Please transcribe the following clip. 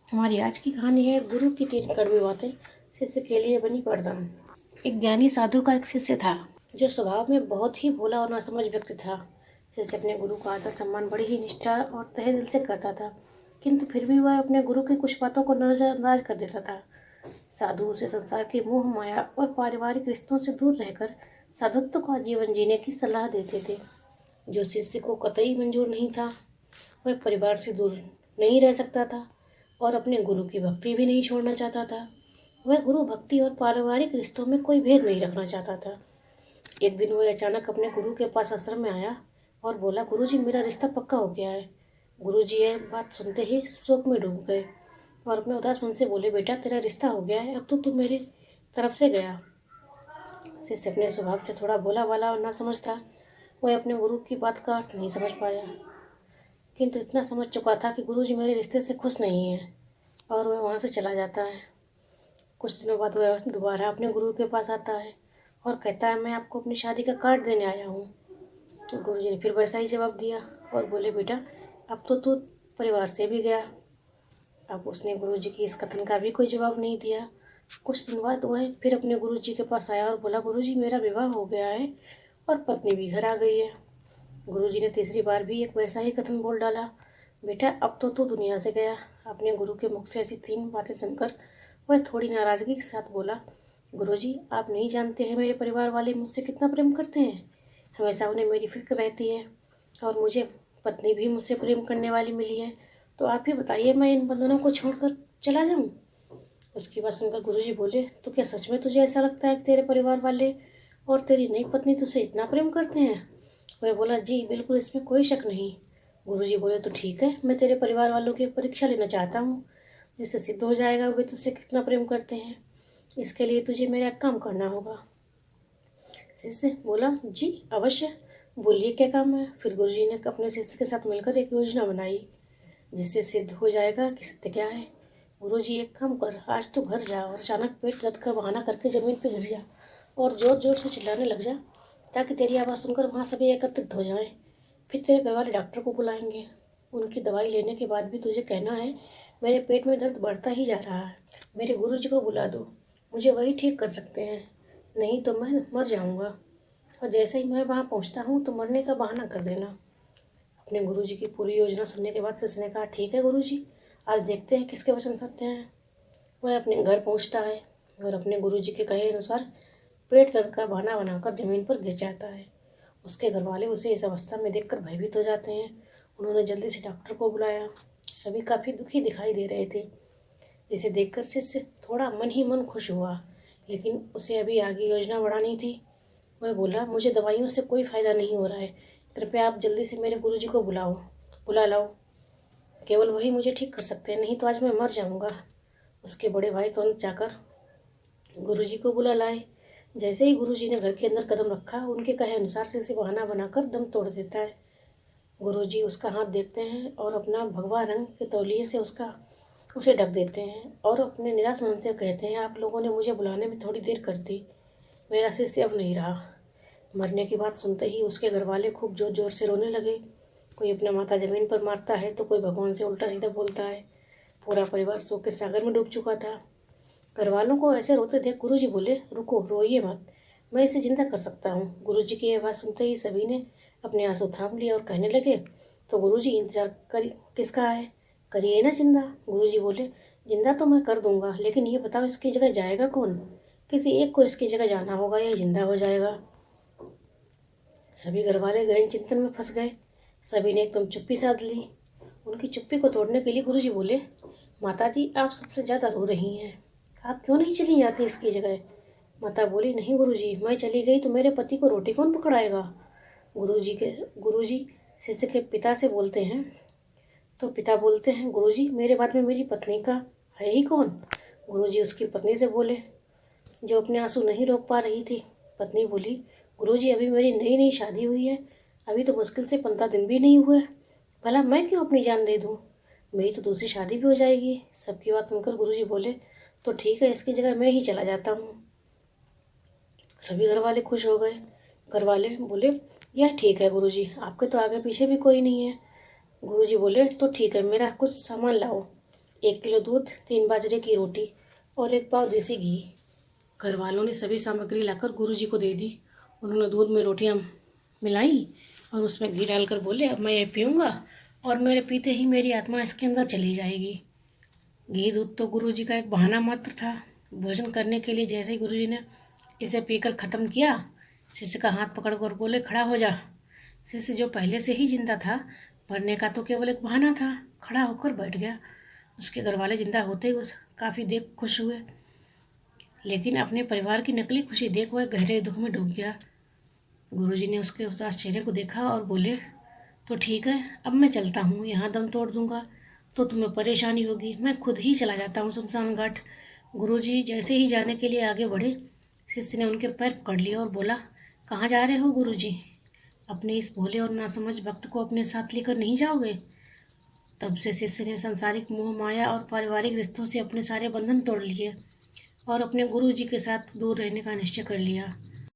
हमारी आज की कहानी है गुरु की 3 कड़वी बातें शिष्य के लिए बनी वरदान। एक ज्ञानी साधु का एक शिष्य था जो स्वभाव में बहुत ही भोला और नासमझ व्यक्ति था। शिष्य अपने गुरु का आदर सम्मान बड़ी ही निष्ठा और तहे दिल से करता था, किंतु फिर भी वह अपने गुरु की कुछ बातों को नजरअंदाज कर देता था। साधु उसे संसार की मोह माया और पारिवारिक रिश्तों से दूर रहकर साधुत्व का जीवन जीने की सलाह देते थे। जो शिष्य को कतई मंजूर नहीं था, वह परिवार से दूर नहीं रह सकता था और अपने गुरु की भक्ति भी नहीं छोड़ना चाहता था। वह गुरु भक्ति और पारिवारिक रिश्तों में कोई भेद नहीं रखना चाहता था। एक दिन वह अचानक अपने गुरु के पास आश्रम में आया और बोला, गुरुजी, मेरा रिश्ता पक्का हो गया है। गुरुजी यह बात सुनते ही शोक में डूब गए और अपने उदास मन से बोले, बेटा, तेरा रिश्ता हो गया है, अब तो तू मेरी तरफ से गया। शिष्य अपने स्वभाव से थोड़ा भोला भाला और ना समझ था। वह अपने गुरु की बात का अर्थ नहीं समझ पाया, किंतु इतना समझ चुका था कि गुरुजी मेरे रिश्ते से खुश नहीं है और वह वहाँ से चला जाता है। कुछ दिनों बाद वह दोबारा अपने गुरु के पास आता है और कहता है, मैं आपको अपनी शादी का कार्ड देने आया हूँ। तो गुरुजी ने फिर वैसा ही जवाब दिया और बोले, बेटा, अब तो तू परिवार से भी गया। अब उसने गुरुजी की इस कथन का भी कोई जवाब नहीं दिया। कुछ दिन बाद वह फिर अपने गुरुजी के पास आया और बोला, गुरुजी, मेरा विवाह हो गया है और पत्नी भी घर आ गई है। गुरुजी ने तीसरी बार भी एक वैसा ही कथन बोल डाला। बेटा, अब तो तू दुनिया से गया। अपने गुरु के मुख से ऐसी 3 बातें सुनकर वह थोड़ी नाराजगी के साथ बोला, गुरुजी, आप नहीं जानते हैं मेरे परिवार वाले मुझसे कितना प्रेम करते हैं। हमेशा उन्हें मेरी फिक्र रहती है और मुझे पत्नी भी मुझसे प्रेम करने वाली मिली है। तो आप ही बताइए, मैं इन बंधनों को छोड़कर चला जाऊं? उसकी बात सुनकर गुरुजी बोले, तो क्या सच में तुझे ऐसा लगता है कि तेरे परिवार वाले और तेरी नई पत्नी तुझसे इतना प्रेम करते हैं? वह बोला, जी बिल्कुल, इसमें कोई शक नहीं। गुरुजी बोले, तो ठीक है, मैं तेरे परिवार वालों की एक परीक्षा लेना चाहता हूँ, जिससे सिद्ध हो जाएगा वे तुझसे कितना प्रेम करते हैं। इसके लिए तुझे मेरा एक काम करना होगा। शिष्य बोला, जी अवश्य, बोलिए क्या काम है। फिर गुरुजी ने अपने शिष्य के साथ मिलकर एक योजना बनाई जिससे सिद्ध हो जाएगा कि सत्य क्या है। गुरुजी, एक काम कर, आज तो घर जा और अचानक पेट दर्द का बहाना करके ज़मीन पर गिर जा और जोर जोर से चिल्लाने लग जा, ताकि तेरी आवाज़ सुनकर वहाँ सभी एकत्रित हो जाएं। फिर तेरे घर वाले डॉक्टर को बुलाएंगे। उनकी दवाई लेने के बाद भी तुझे कहना है, मेरे पेट में दर्द बढ़ता ही जा रहा है, मेरे गुरुजी को बुला दो, मुझे वही ठीक कर सकते हैं, नहीं तो मैं मर जाऊंगा। और जैसे ही मैं वहाँ पहुँचता हूँ तो मरने का बहाना कर देना। अपने गुरुजी की पूरी योजना सुनने के बाद शिष्य ने कहा, ठीक है गुरुजी, आज देखते हैं किसके वचन सत्य हैं। वह अपने घर पहुँचता है और अपने गुरुजी के कहे अनुसार पेट दर्द का बहाना बनाकर जमीन पर गिर जाता है। उसके घर वाले उसे इस अवस्था में देखकर भयभीत हो जाते हैं। उन्होंने जल्दी से डॉक्टर को बुलाया। सभी काफ़ी दुखी दिखाई दे रहे थे, जिसे देखकर शिष्य थोड़ा मन ही मन खुश हुआ, लेकिन उसे अभी आगे योजना बढ़ानी थी। वह बोला, मुझे दवाइयों से कोई फ़ायदा नहीं हो रहा है, कृपया आप जल्दी से मेरे गुरुजी को बुला लाओ, केवल वही मुझे ठीक कर सकते हैं, नहीं तो आज मैं मर जाऊंगा। उसके बड़े भाई तुरंत जाकर गुरुजी को बुला लाए। जैसे ही गुरुजी ने घर के अंदर कदम रखा, उनके कहे अनुसार से बहाना बनाकर दम तोड़ देता है। गुरुजी उसका हाथ देखते हैं और अपना भगवा रंग के तौलिए से उसे ढक देते हैं और अपने निराश मन से कहते हैं, आप लोगों ने मुझे बुलाने में थोड़ी देर कर दी, मेरा शिष्य अब नहीं रहा। मरने की बात सुनते ही उसके घर वाले खूब जोर जोर से रोने लगे। कोई अपना माथा जमीन पर मारता है तो कोई भगवान से उल्टा सीधा बोलता है। पूरा परिवार शोक के सागर में डूब चुका था। घर वालों को ऐसे रोते देख गुरुजी बोले, रुको, रोइए मत, मैं इसे जिंदा कर सकता हूँ। गुरुजी की यह बात सुनते ही सभी ने अपने आंसू थाम लिए और कहने लगे, तो गुरुजी, इंतजार कर किसका है, करिए ना जिंदा। गुरुजी बोले, जिंदा तो मैं कर दूंगा, लेकिन ये बताओ इसकी जगह जाएगा कौन? किसी एक को इसकी जगह जाना होगा या जिंदा हो जाएगा। सभी घर वाले गहन चिंतन में फंस गए। सभी ने एकदम चुप्पी साध ली। उनकी चुप्पी को तोड़ने के लिए गुरुजी बोले, माता जी, आप सबसे ज़्यादा रो रही हैं, आप क्यों नहीं चली जाती इसकी जगह? माता बोली, नहीं गुरुजी, मैं चली गई तो मेरे पति को रोटी कौन पकड़ाएगा? गुरुजी शिष्य के पिता से बोलते हैं, तो पिता बोलते हैं, गुरुजी, मेरे बाद में मेरी पत्नी का है ही कौन? गुरुजी उसकी पत्नी से बोले, जो अपने आंसू नहीं रोक पा रही थी। पत्नी बोली, गुरुजी, अभी मेरी नई नई शादी हुई है, अभी तो मुश्किल से 15 दिन भी नहीं हुए, भला मैं क्यों अपनी जान दे दूँ? मेरी तो दूसरी शादी भी हो जाएगी। सबकी बात सुनकर गुरुजी बोले, तो ठीक है, इसकी जगह मैं ही चला जाता हूँ। सभी घर वाले खुश हो गए। घर वाले बोले, यह ठीक है गुरुजी, आपके तो आगे पीछे भी कोई नहीं है। गुरुजी बोले, तो ठीक है, मेरा कुछ सामान लाओ। 1 किलो दूध, 3 बाजरे की रोटी और 1 पाव देसी घी। घर वालों ने सभी सामग्री लाकर गुरुजी को दे दी। उन्होंने दूध में रोटियां मिलाई और उसमें घी डालकर बोले, अब मैं ये पीऊँगा और मेरे पीते ही मेरी आत्मा इसके अंदर चली जाएगी। घी दूध तो गुरुजी का एक बहाना मात्र था। भोजन करने के लिए जैसे ही गुरुजी ने इसे पीकर ख़त्म किया, शिष्य का हाथ पकड़कर बोले, खड़ा हो जा। शिष्य जो पहले से ही जिंदा था, मरने का तो केवल एक बहाना था, खड़ा होकर बैठ गया। उसके घर वाले जिंदा होते ही उस काफ़ी देख खुश हुए, लेकिन अपने परिवार की नकली खुशी देख वह गहरे दुख में डूब गया। गुरुजी ने उसके उदास चेहरे को देखा और बोले, तो ठीक है, अब मैं चलता हूँ। यहाँ दम तोड़ दूंगा तो तुम्हें परेशानी होगी, मैं खुद ही चला जाता हूँ शमशान घाट। गुरुजी जैसे ही जाने के लिए आगे बढ़े, शिष्य ने उनके पैर पकड़ लिए और बोला, कहाँ जा रहे हो गुरुजी? अपने इस भोले और नासमझ भक्त को अपने साथ लेकर नहीं जाओगे? तब से शिष्य ने सांसारिक मोह माया और पारिवारिक रिश्तों से अपने सारे बंधन तोड़ लिए और अपने गुरुजी के साथ दूर रहने का निश्चय कर लिया।